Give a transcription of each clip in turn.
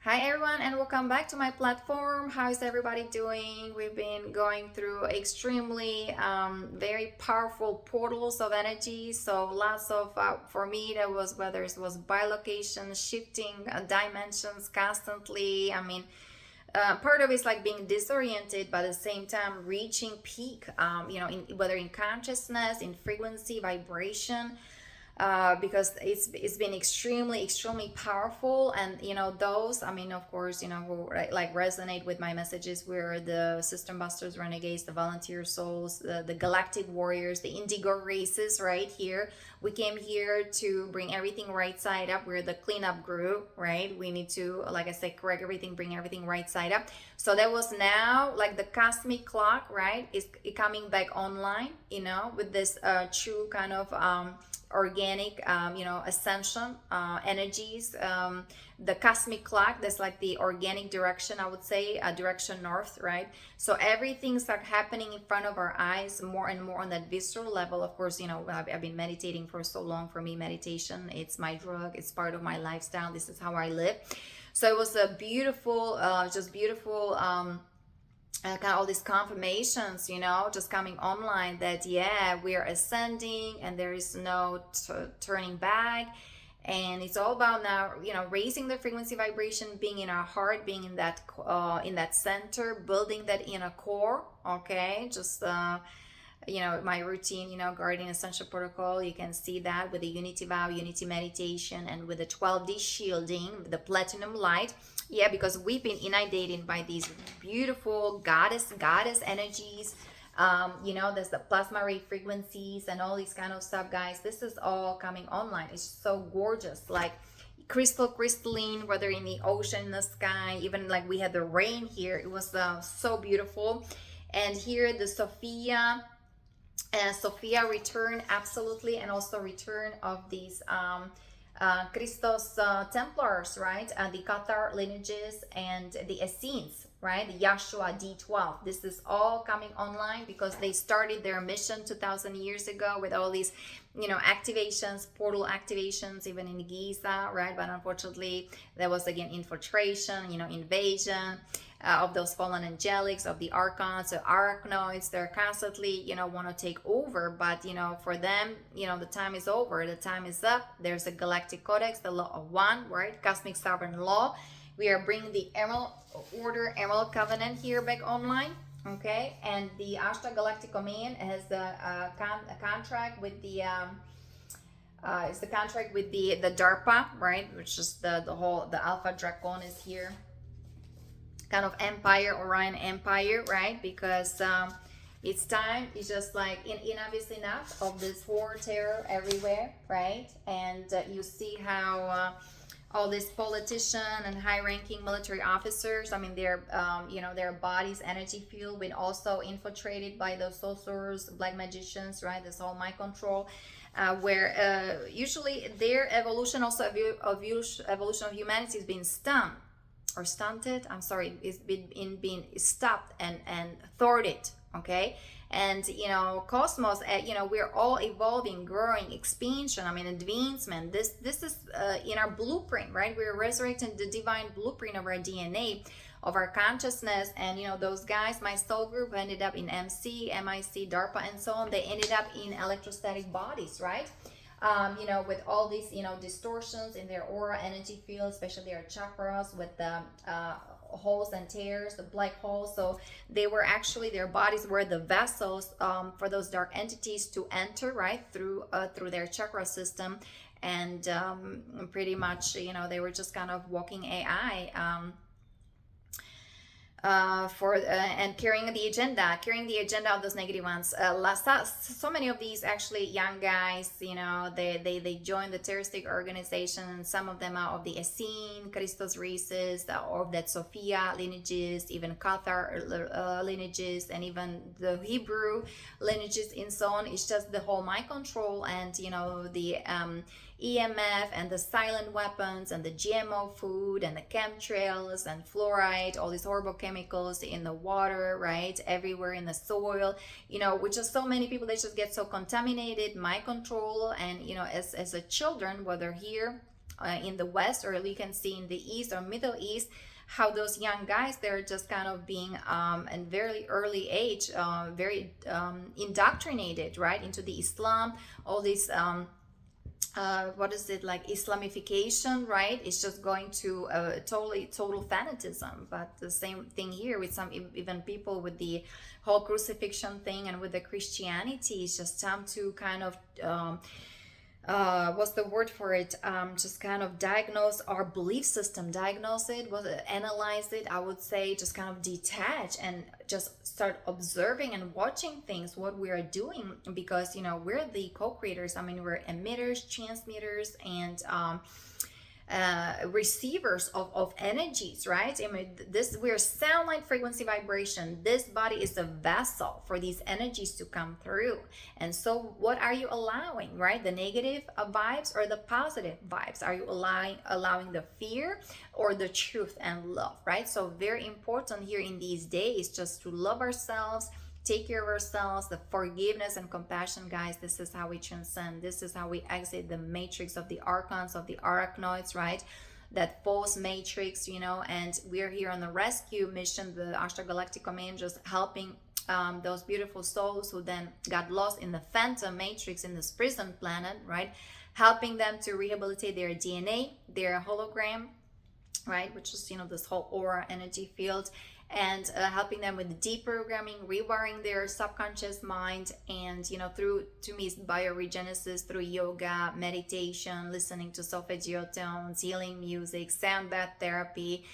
Hi everyone and welcome back to my platform. How is everybody doing? We've been going through extremely very powerful portals of energy. So lots of for me that was whether it was bilocation, shifting dimensions constantly. Part of it's like being disoriented, but at the same time reaching peak. Whether in consciousness, in frequency, vibration, because it's been extremely powerful. And those, of course, who like resonate with my messages, we're the system busters, renegades, the volunteer souls, the galactic warriors, the indigo races. Right here we came here to bring everything right side up. We're the cleanup group, right? We need to, like I said, correct everything, bring everything right side up. So that was now like the cosmic clock, right, is coming back online, with this true kind of organic ascension energies. The cosmic clock, that's like the organic direction, I would say, direction north, right? So everything's like happening in front of our eyes more and more on that visceral level. Of course, I've been meditating for so long. For me, meditation, it's my drug, it's part of my lifestyle, this is how I live. So it was a beautiful, just beautiful, kind of all these confirmations, just coming online that, yeah, we are ascending and there is no turning back. And it's all about now, raising the frequency vibration, being in our heart, being in that center, building that inner core. Okay, just my routine, guardian essential protocol, you can see that with the unity vow, unity meditation, and with the 12D shielding, the platinum light. Yeah, because we've been inundated by these beautiful goddess energies. There's the plasma ray frequencies and all these kind of stuff, guys. This is all coming online. It's so gorgeous, like crystalline, whether in the ocean, in the sky, even like we had the rain here. It was so beautiful. And here the Sophia return, absolutely, and also return of these Christos Templars, right? The Qatar lineages and the Essenes, right? The Yahshua D12. This is all coming online because they started their mission 2,000 years ago with all these, activations, portal activations, even in Giza, right? But unfortunately, there was again infiltration, invasion of those fallen angelics, of the archons, the arachnoids. They're constantly, want to take over, but for them, the time is over, the time is up. There's a galactic codex, the law of one, right? Cosmic sovereign law. We are bringing the Emerald Order, Emerald Covenant here back online. Okay, and the Ashtar Galactic Command has a contract with the it's the contract with the DARPA, right? Which is the Alpha Dracon is here, kind of empire, Orion Empire, right? Because it's time. It's just like enough is enough of this horror, terror everywhere, right? And you see how all these politicians and high-ranking military officers, their bodies, energy field, been also infiltrated by those sorcerers, black magicians, right? This whole mind control, where usually their evolution, also evolution of humanity, is being stunned or stunted. I'm sorry, it's been stopped and thwarted. Okay, and cosmos, we're all evolving, growing, expansion, advancement. This is in our blueprint, right? We're resurrecting the divine blueprint of our DNA, of our consciousness. And those guys, my soul group, ended up in MC, MIC, DARPA, and so on. They ended up in electrostatic bodies, right? With all these, distortions in their aura energy field, especially their chakras, with the holes and tears, the black holes. So they were actually, their bodies were the vessels for those dark entities to enter, right, through their chakra system. And pretty much, they were just kind of walking AI. And carrying the agenda of those negative ones. So many of these actually young guys, they joined the terroristic organization. Some of them are of the Essene, Christos races, or of that Sophia lineages, even Qatar lineages, and even the Hebrew lineages, and so on. It's just the whole mind control and the EMF and the silent weapons and the GMO food and the chemtrails and fluoride, all these horrible chemicals in the water, right? Everywhere in the soil, with just so many people, they just get so contaminated, mind control. And, as a children, whether here in the West, or you can see in the East or Middle East, how those young guys, they're just kind of being in very early age, very indoctrinated, right, into the Islam, all these what is it, like Islamification, right? It's just going to total fanatism. But the same thing here with some even people with the whole crucifixion thing and with the Christianity. It's just time to kind of what's the word for it, just kind of diagnose our belief system, diagnose it, analyze it, I would say, just kind of detach and just start observing and watching things, what we are doing, because we're the co-creators. I mean, we're emitters, transmitters, and receivers of energies, right? I mean, we're sound, light, frequency, vibration. This body is a vessel for these energies to come through. And so what are you allowing, right? The negative vibes or the positive vibes? Are you allowing the fear or the truth and love, right? So very important here in these days, just to love ourselves, take care of ourselves, the forgiveness and compassion, guys. This is how we transcend. This is how we exit the matrix of the archons, of the arachnoids, right? That false matrix, and we're here on the rescue mission, the Ashtar Galactic Angels, helping those beautiful souls who then got lost in the phantom matrix, in this prison planet, right? Helping them to rehabilitate their DNA, their hologram, right? Which is, this whole aura energy field, and helping them with deprogramming, rewiring their subconscious mind, and through, to me, bioregenesis through yoga, meditation, listening to Sophia tones, healing music, sound bath therapy,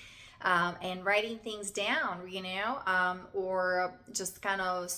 and writing things down, or just kind of,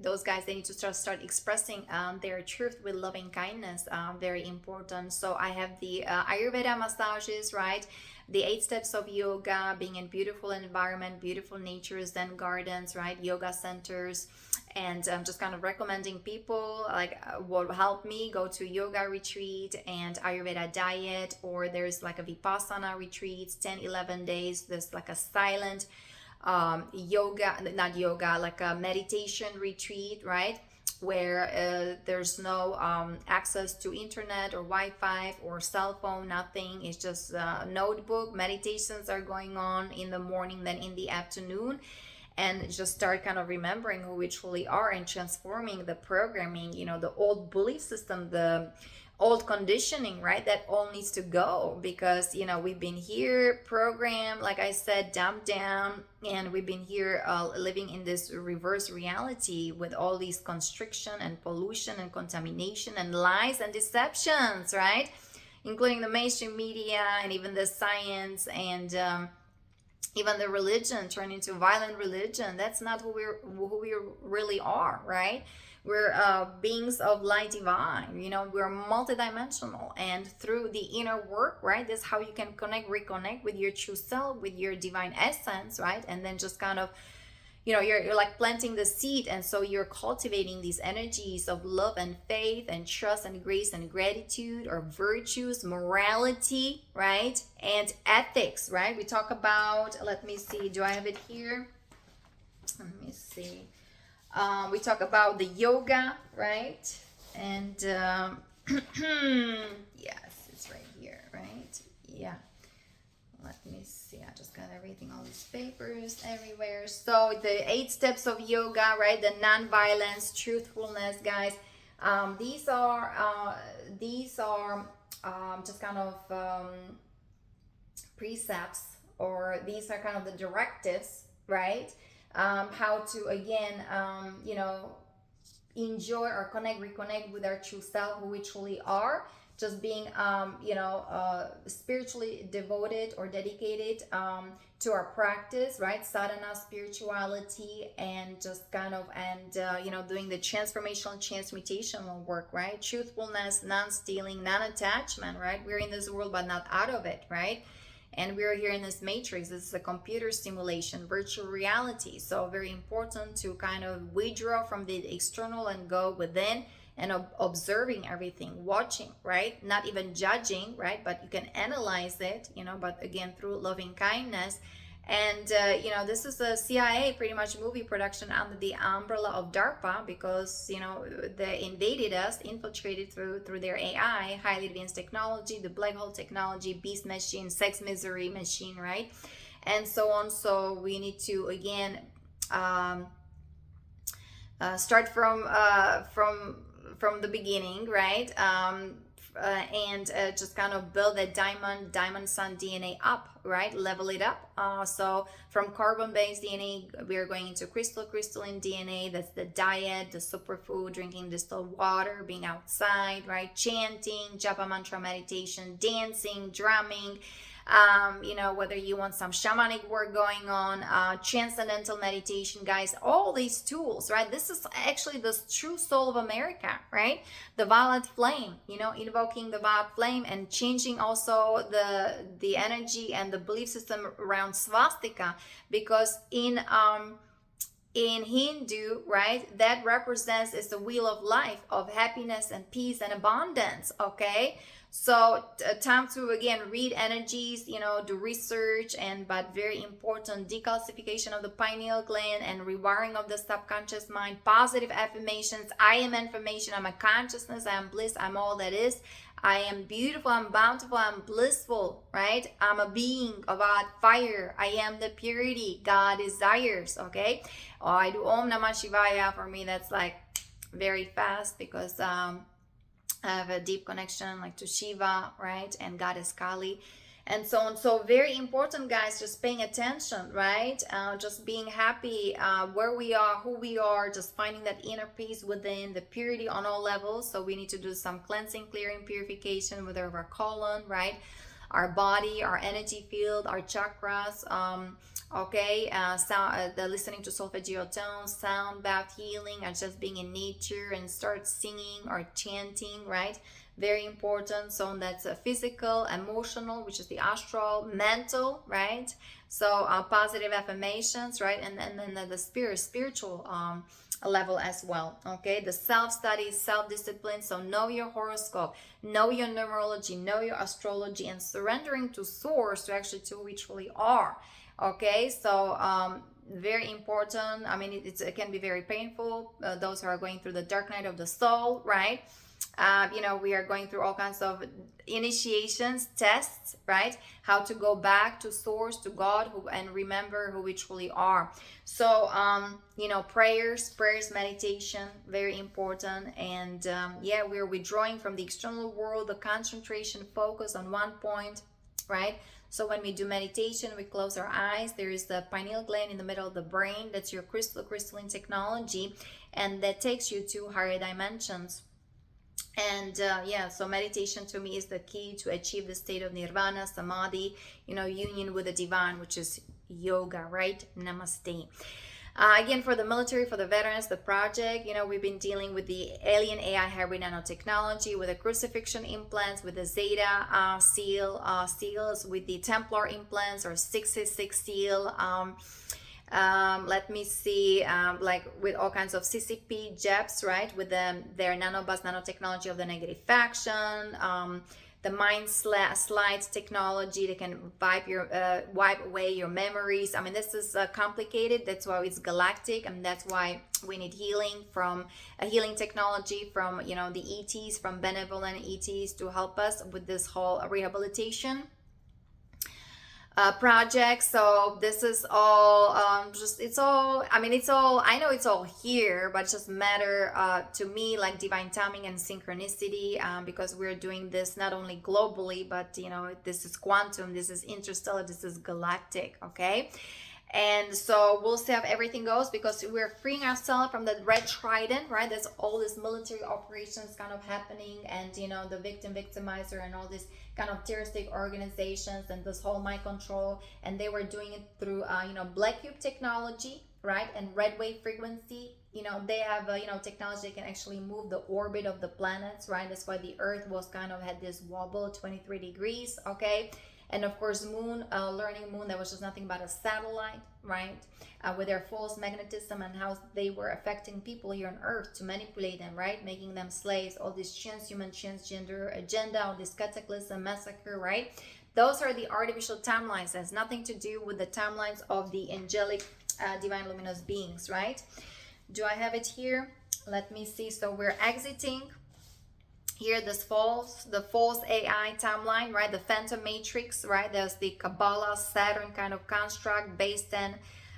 those guys, they need to start expressing their truth with loving kindness. Very important. So I have the Ayurveda massages, right? The 8 steps of yoga, being in beautiful environment, beautiful nature, Zen gardens, right? Yoga centers. And I'm just kind of recommending people, like, what helped me, go to yoga retreat and Ayurveda diet, or there's like a Vipassana retreats, 10-11 days. There's like a silent like a meditation retreat, right? Where there's no access to internet or Wi-Fi or cell phone, nothing. It's just notebook. Meditations are going on in the morning, then in the afternoon, and just start kind of remembering who we truly are and transforming the programming, the old belief system, the old conditioning, right? That all needs to go, because we've been here programmed, like I said, dumbed down, and we've been here living in this reverse reality with all these constriction and pollution and contamination and lies and deceptions, right? Including the mainstream media and even the science, and even the religion turned into violent religion. That's not who we really are, right? We're beings of light divine, we're multidimensional, and through the inner work, right, that's how you can reconnect with your true self, with your divine essence, right? And then just kind of, you're like planting the seed, and so you're cultivating these energies of love and faith and trust and grace and gratitude, or virtues, morality, right? And ethics, right? We talk about, let me see, do I have it here? Let me see. We talk about the yoga, right? And yes, it's right here, right? Yeah. Let me see. I just got everything, all these papers everywhere. So the 8 steps of yoga, right? The non-violence, truthfulness, guys. These are just kind of precepts, or these are kind of the directives, right? How to, again, enjoy or reconnect with our true self, who we truly are, just being, spiritually devoted or dedicated to our practice, right? Sadhana, spirituality, and just kind of, and, doing the transmutational work, right? Truthfulness, non-stealing, non-attachment, right? We're in this world, but not out of it, right? And we're here in this matrix. This is a computer simulation, virtual reality. So very important to kind of withdraw from the external and go within, and observing everything, watching, right? Not even judging, right? But you can analyze it, but again, through loving kindness, And this is a CIA pretty much movie production under the umbrella of DARPA, because they invaded us, infiltrated through their AI, highly advanced technology, the black hole technology, beast machine, sex misery machine, right, and so on. So we need to again start from the beginning, right? And just kind of build that diamond sun DNA up, right? Level it up. So from carbon-based DNA, we are going into crystalline DNA. That's the diet, the superfood, drinking distilled water, being outside, right? Chanting, japa mantra meditation, dancing, drumming. Whether you want some shamanic work going on, transcendental meditation, guys, all these tools, right? This is actually the true soul of America, right? The violet flame, invoking the violet flame and changing also the energy and the belief system around swastika, because in Hindu, right, that represents is the wheel of life, of happiness and peace and abundance. Okay, so time to again read energies, do research, but very important, decalcification of the pineal gland and rewiring of the subconscious mind, positive affirmations. I am information, I'm a consciousness, I am bliss, I'm all that is, I am beautiful, I'm bountiful, I'm blissful, right? I'm a being of fire, I am the purity God desires. Okay, I do Om Namah Shivaya. For me, that's like very fast, because I have a deep connection like to Shiva, right, and Goddess Kali, and so on. So very important, guys, just paying attention, right? Just being happy where we are, who we are, just finding that inner peace within, the purity on all levels. So we need to do some cleansing, clearing, purification with our colon, right? Our body, our energy field, our chakras. The listening to solfeggio tones, sound bath healing, and just being in nature and start singing or chanting, right? Very important. So that's physical, emotional, which is the astral, mental, right? So positive affirmations, right? And then the spiritual level as well. Okay, the self-study, self-discipline. So know your horoscope, know your numerology, know your astrology, and surrendering to source, to actually to who we truly are. Okay, so very important. I mean, it can be very painful, those who are going through the dark night of the soul, right? We are going through all kinds of initiations, tests, right? How to go back to source, to God, and remember who we truly are. So prayers, meditation, very important. And we're withdrawing from the external world, the concentration, focus on one point, right? So when we do meditation, we close our eyes. There is the pineal gland in the middle of the brain. That's your crystalline technology, and that takes you to higher dimensions. And so meditation to me is the key to achieve the state of nirvana, samadhi, union with the divine, which is yoga, right? Namaste. Again, for the military, for the veterans, the project, we've been dealing with the alien AI hybrid nanotechnology, with the crucifixion implants, with the Zeta seals, with the Templar implants or 666 seal. Let me see, like with all kinds of CCP jabs, right? With their nanobus nanotechnology of the negative faction. The mind slides technology that can wipe away your memories. I mean, this is complicated. That's why it's galactic, and that's why we need healing from healing technology from the ETs, from benevolent ETs, to help us with this whole rehabilitation project. So this is all I know it's all here, but it's just matter to me like divine timing and synchronicity, because we're doing this not only globally, but this is quantum, this is interstellar, this is galactic. Okay, and so we'll see how everything goes, because we're freeing ourselves from that red trident, right? There's all these military operations kind of happening, and the victimizer and all these kind of terroristic organizations and this whole mind control, and they were doing it through black cube technology, right? And red wave frequency. They have technology that can actually move the orbit of the planets, right? That's why the earth was kind of had this wobble 23 degrees. Okay, and of course moon, learning moon, that was just nothing but a satellite, right? With their false magnetism and how they were affecting people here on earth to manipulate them, right? Making them slaves, all this transhuman, transgender agenda, all this cataclysm, massacre, right? Those are the artificial timelines. It has nothing to do with the timelines of the angelic divine luminous beings, right? Do I have it here? Let me see. So we're exiting here the false AI timeline, right? The phantom matrix, right? There's the Kabbalah Saturn kind of construct based in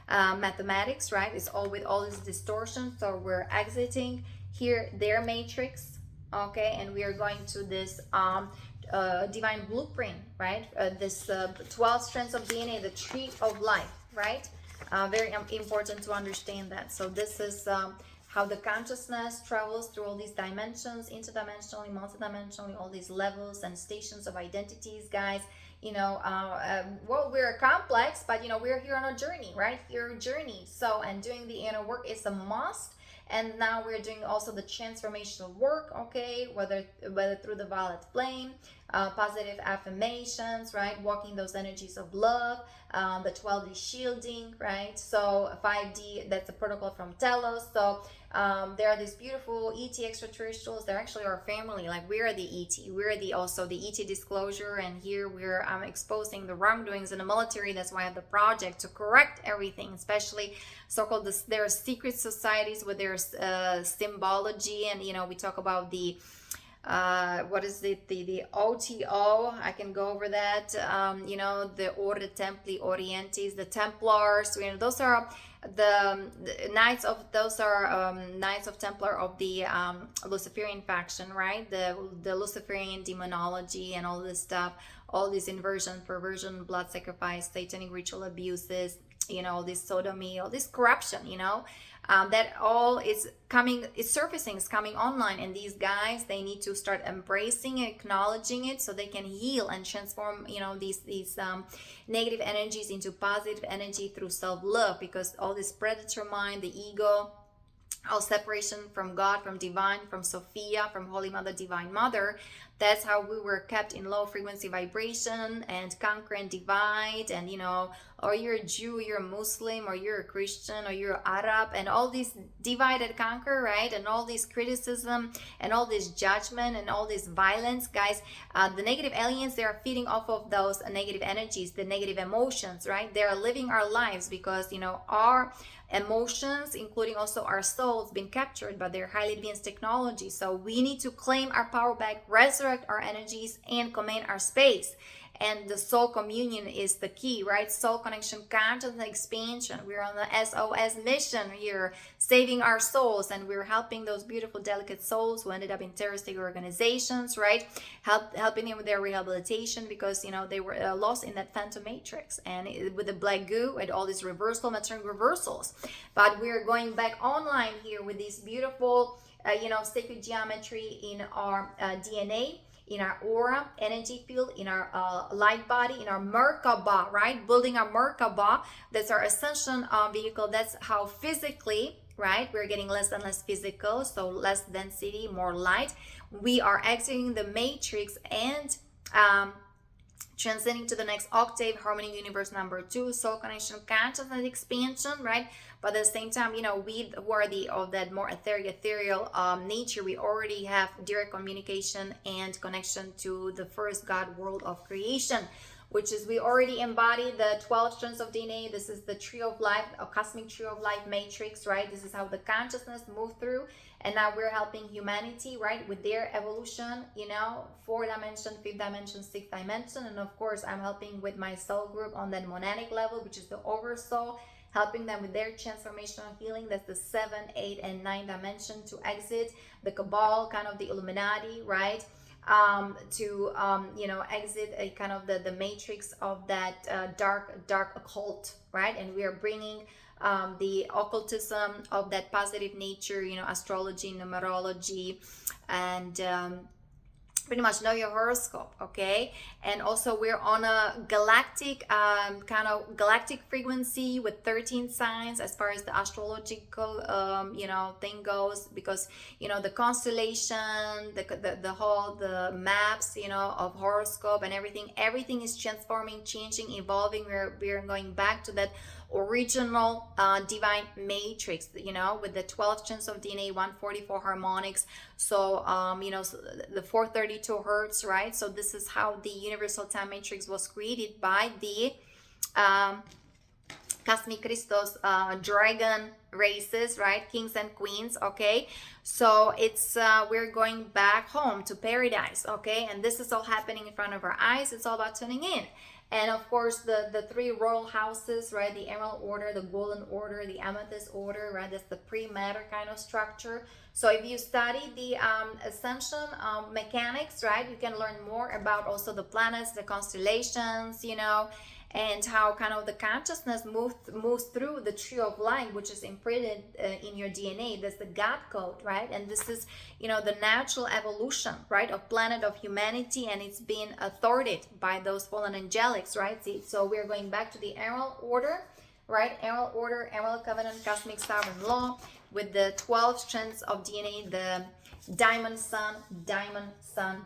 mathematics, right? It's all with all this distortion. So we're exiting here their matrix, okay? And we are going to this divine blueprint, right? This 12 strands of DNA, the tree of life, right? Very important to understand that. So this is how the consciousness travels through all these dimensions, interdimensionally, multidimensionally, all these levels and stations of identities, guys. You know, well, we're complex, but you know, we're here on a journey, right? Your journey. So, and doing the inner work is a must. And now we're doing also the transformational work, okay? Whether through the violet flame, positive affirmations, right? Walking those energies of love, the 12D shielding, right? So 5D, that's a protocol from Telos. So there are these beautiful ET extraterrestrials. They're actually our family. Like we are the ET. We're also the ET disclosure. And here we're exposing the wrongdoings in the military. That's why I have the project to correct everything, especially so-called there are secret societies with their symbology. And, you know, we talk about the what is it, the OTO. I can go over that. You know, the Order Templi Orientis, the Templars, you know, those are the knights of Knights of Templar of the Luciferian faction, right? The Luciferian demonology and all this stuff, all this inversion, perversion, blood sacrifice, satanic ritual abuses, you know, all this sodomy, all this corruption, you know, that all is coming, it's surfacing, it's coming online. And these guys, they need to start embracing it, acknowledging it, so they can heal and transform, you know, these negative energies into positive energy through self-love. Because all this predator mind, the ego, all separation from God, from divine, from Sophia, from Holy Mother, Divine Mother, that's how we were kept in low frequency vibration and conquer and divide. And, you know, or you're a Jew, you're a Muslim, or you're a Christian, or you're Arab, and all these divide and conquer, right? And all this criticism and all this judgment and all this violence, guys, the negative aliens, they are feeding off of those negative energies, the negative emotions, right? They're living our lives because, you know, our emotions, including also our souls, been captured by their highly advanced technology. So we need to claim our power back, resurrect our energies, and command our space. And the soul communion is the key, right? Soul connection, consciousness expansion. We're on the SOS mission here, saving our souls, and we're helping those beautiful, delicate souls who ended up in terroristic organizations, right? Helping them with their rehabilitation because, you know, they were lost in that phantom matrix, and with the black goo and all these maternal reversals. But we're going back online here with these beautiful, you know, sacred geometry in our DNA, in our aura, energy field, in our light body, in our Merkaba, right? Building our Merkaba. That's our ascension vehicle. That's how physically, right? We're getting less and less physical, so less density, more light. We are exiting the matrix and transcending to the next octave, harmony universe number 2, soul connection, consciousness expansion, right? But at the same time, you know, we who are of that more ethereal nature, we already have direct communication and connection to the first God world of creation, which is we already embody the 12 strands of DNA. This is the tree of life, a cosmic tree of life matrix, right? This is how the consciousness moved through. And now we're helping humanity, right, with their evolution, you know, 4th dimension, 5th dimension, 6th dimension. And of course, I'm helping with my soul group on that monadic level, which is the oversoul, helping them with their transformational healing. That's the 7, 8, and 9 dimension to exit the cabal, kind of the Illuminati, right? You know, exit a kind of the matrix of that dark occult, right? And we are bringing the occultism of that positive nature, you know, astrology, numerology, and pretty much know your horoscope, okay? And also we're on a galactic kind of galactic frequency with 13 signs as far as the astrological you know, thing goes, because, you know, the constellation, the maps, you know, of horoscope and everything is transforming, changing, evolving. We're going back to that original divine matrix, you know, with the 12 strands of DNA, 144 harmonics. So you know, the 432 32 hertz, right? So this is how the universal time matrix was created by the Cosmic Christos dragon races, right? Kings and queens, okay? So it's we're going back home to paradise, okay? And this is all happening in front of our eyes. It's all about tuning in. And of course, the three royal houses, right? The Emerald Order, the Golden Order, the Amethyst Order, right? That's the pre-matter kind of structure. So if you study the Ascension mechanics, right? You can learn more about also the planets, the constellations, you know, and how kind of the consciousness moves through the tree of life, which is imprinted in your DNA. That's the God code, right? And this is, you know, the natural evolution, right, of planet of humanity, and it's been thwarted by those fallen angelics, right? See, so we're going back to the Emerald Order, right? Emerald Order, Emerald Covenant, Cosmic Sovereign Law, with the 12 strands of DNA, the Diamond Sun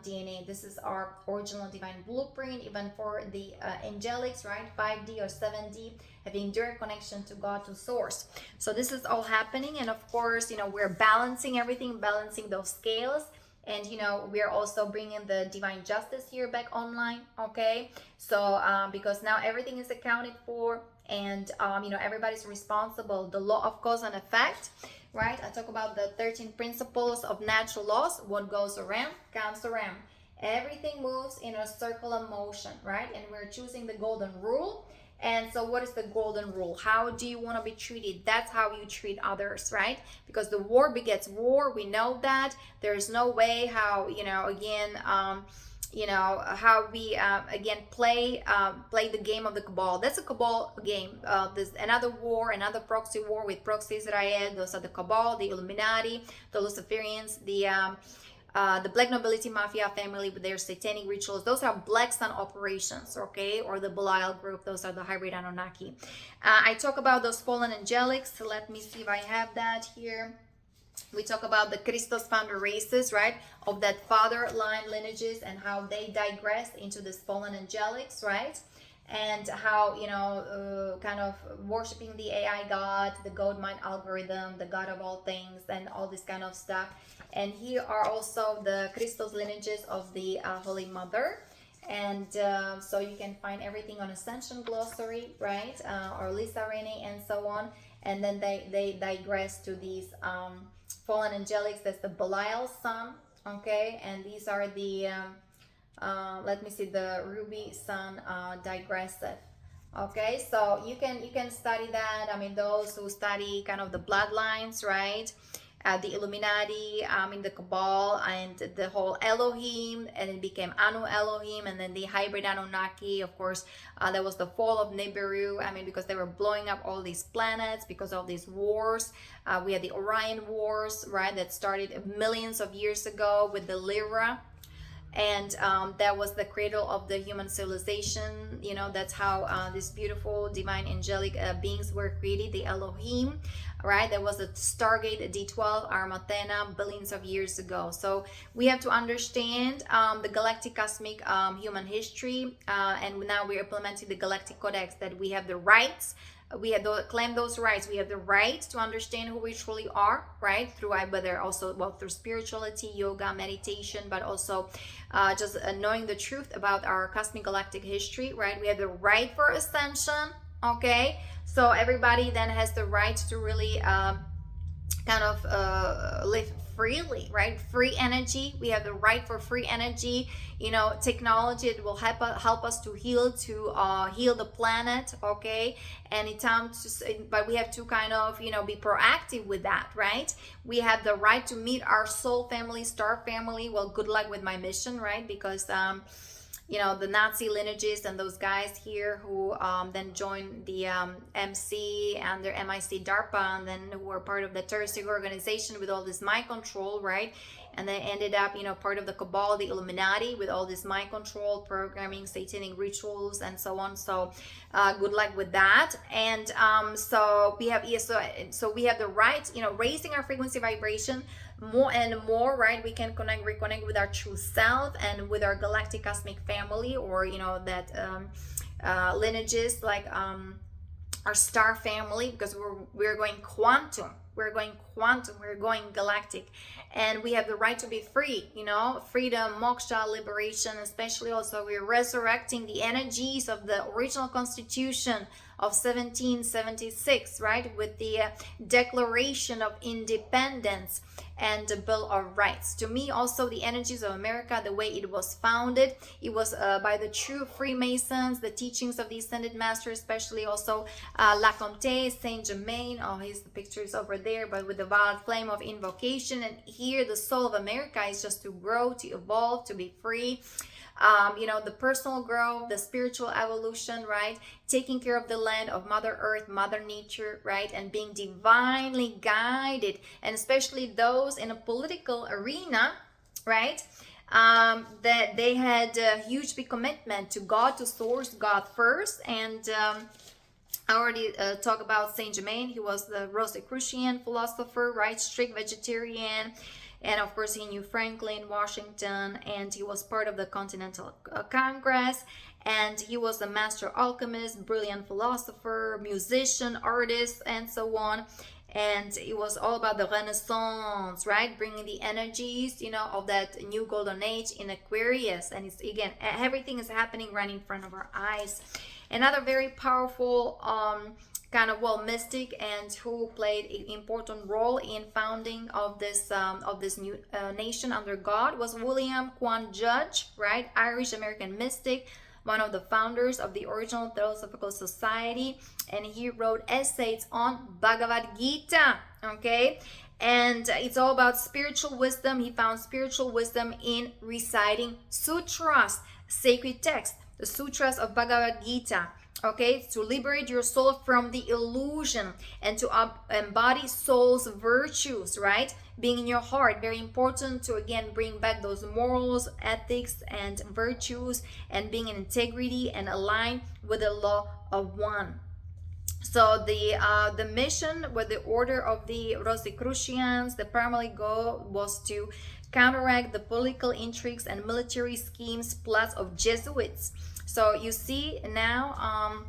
DNA. This is our original divine blueprint, even for the angelics, right? 5D or 7D, having direct connection to God, to source. So this is all happening, and of course, you know, we're balancing everything, balancing those scales. And you know, we're also bringing the divine justice here back online, okay? So because now everything is accounted for, and you know, everybody's responsible. The law of cause and effect, right? I talk about the 13 principles of natural laws. What goes around comes around. Everything moves in a circular motion, right? And we're choosing the golden rule. And so what is the golden rule? How do you want to be treated? That's how you treat others, right? Because the war begets war. We know that. There's no way how, you know, again, you know, how we again play the game of the cabal. That's a cabal game. There's another war, another proxy war with proxy Israel. Those are the cabal, the Illuminati, the Luciferians, the Black Nobility Mafia family with their satanic rituals. Those are Black Sun operations, okay? Or the Belial group. Those are the hybrid Anunnaki. I talk about those fallen angelics. So let me see if I have that here. We talk about the Christos founder races, right? Of that father line lineages, and how they digress into this fallen angelics, right? And how, you know, kind of worshiping the AI God, the God mind algorithm, the God of all things, and all this kind of stuff. And here are also the Christos lineages of the Holy Mother. And so you can find everything on Ascension glossary, right? Or Lisa Renee and so on. And then they digress to these fallen angelics. That's the Belial sun, okay? And these are the let me see, the ruby sun digressive, okay? So you can study that. I mean, those who study kind of the bloodlines, right? The Illuminati, in the Cabal, and the whole Elohim, and it became Anu Elohim, and then the hybrid Anunnaki. Of course, there was the fall of Nibiru. I mean, because they were blowing up all these planets because of these wars. We had the Orion Wars, right? That started millions of years ago with the Lyra. And that was the cradle of the human civilization. You know, that's how these beautiful divine angelic beings were created, the Elohim, right? There was a Stargate D12 Armathena billions of years ago. So we have to understand the galactic cosmic human history, and now we're implementing the Galactic Codex, that we have the rights. We have to claim those rights. We have the right to understand who we truly are, right? Through whether also, well, through spirituality, yoga, meditation, but also just knowing the truth about our cosmic galactic history, right? We have the right for ascension, okay? So everybody then has the right to really kind of live freely, right? Free energy. We have the right for free energy. You know, technology, it will help us to heal the planet, okay? Anytime, but we have to kind of, you know, be proactive with that, right? We have the right to meet our soul family, star family. Well, good luck with my mission, right? Because you know, the Nazi lineages and those guys here who then joined the MC and their MIC DARPA, and then who were part of the terrorist organization with all this mind control, right? And they ended up, you know, part of the Cabal, the Illuminati, with all this mind control, programming, satanic rituals, and so on. So good luck with that. And so we have, so we have the right, you know, raising our frequency vibration more and more, right? We can reconnect with our true self and with our galactic cosmic family, or, you know, that lineages, like our star family, because we're going quantum, we're going quantum, we're going galactic, and we have the right to be free, freedom, moksha, liberation. Especially also we're resurrecting the energies of the original constitution of 1776, right, with the Declaration of Independence and the Bill of Rights. To me, also the energies of America, the way it was founded, it was by the true Freemasons, the teachings of the Ascended Master, especially also La Comte, Saint Germain. Oh, his picture is over there, but with the violet flame of invocation. And here the soul of America is just to grow, to evolve, to be free. The personal growth, the spiritual evolution, right? Taking care of the land, of Mother Earth, Mother Nature, right? And being divinely guided, and especially those in a political arena, right? That they had a huge big commitment to God, to source God first. And I already talked about Saint Germain. He was the Rosicrucian philosopher, right? Strict vegetarian. And of course, he knew Franklin, Washington, and he was part of the Continental Congress. And he was a master alchemist, brilliant philosopher, musician, artist, and so on. And it was all about the Renaissance, right? Bringing the energies, of that new golden age in Aquarius. And it's, again, everything is happening right in front of our eyes. Another very powerful kind of mystic, and who played an important role in founding of this new nation under God, was William Quan Judge, right? Irish American mystic, one of the founders of the original Theosophical Society, and he wrote essays on Bhagavad Gita, okay? And it's all about spiritual wisdom. He found spiritual wisdom in reciting sutras, sacred texts, the sutras of Bhagavad Gita, okay, to liberate your soul from the illusion and to embody soul's virtues, right? Being in your heart, very important to again bring back those morals, ethics, and virtues, and being in integrity and aligned with the law of one. So the mission with the order of the Rosicrucians, the primary goal was to counteract the political intrigues and military schemes, plots of Jesuits. So you see now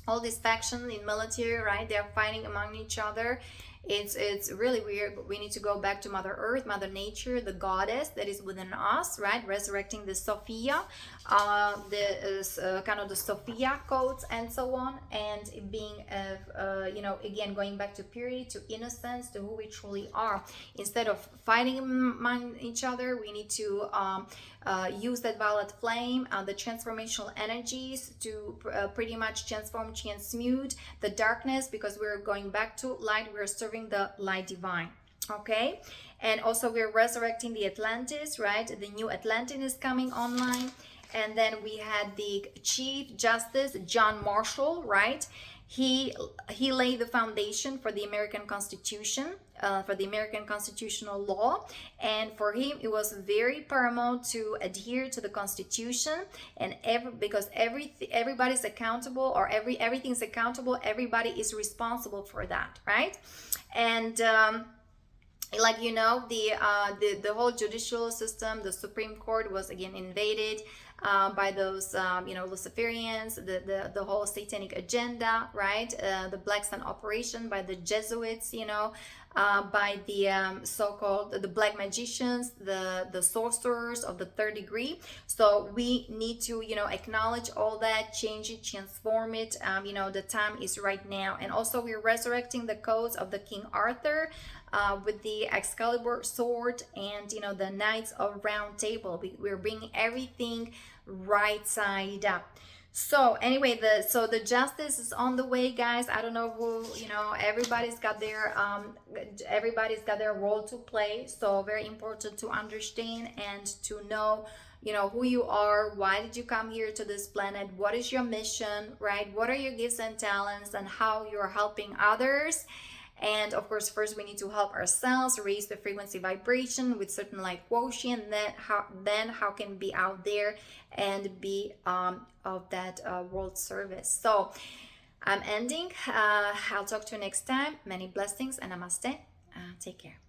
all these factions in military, right? They're fighting among each other. It's really weird, but we need to go back to Mother Earth, Mother Nature, the goddess that is within us, right? Resurrecting the Sophia, kind of the Sophia codes and so on, and being, again, going back to purity, to innocence, to who we truly are. Instead of fighting among each other, we need to use that violet flame, the transformational energies to pretty much transmute the darkness, because we're going back to light. We're serving the light divine, okay? And also we're resurrecting the Atlantis, right? The new Atlantis is coming online. And then we had the Chief Justice John Marshall, right? He laid the foundation for the American Constitution, for the American constitutional law, and for him it was very paramount to adhere to the Constitution, and because everybody's accountable, or everything's accountable, everybody is responsible for that, right? And the whole judicial system, the Supreme Court was again invaded by those Luciferians, the whole satanic agenda, right? The Black Sun operation by the Jesuits, by the so-called the black magicians, the sorcerers of the third degree. So we need to acknowledge all that, change it, transform it. The time is right now. And also we're resurrecting the codes of the King Arthur, with the Excalibur sword and the Knights of Round Table. We're bringing everything right side up. So anyway, the justice is on the way, guys. I don't know who, everybody's got their role to play. So very important to understand and to know, who you are. Why did you come here to this planet? What is your mission, right? What are your gifts and talents, and how you're helping others? And of course, first we need to help ourselves raise the frequency vibration with certain light quotient. Then how can we be out there and be of that world service? So I'm ending. I'll talk to you next time. Many blessings and namaste. Take care.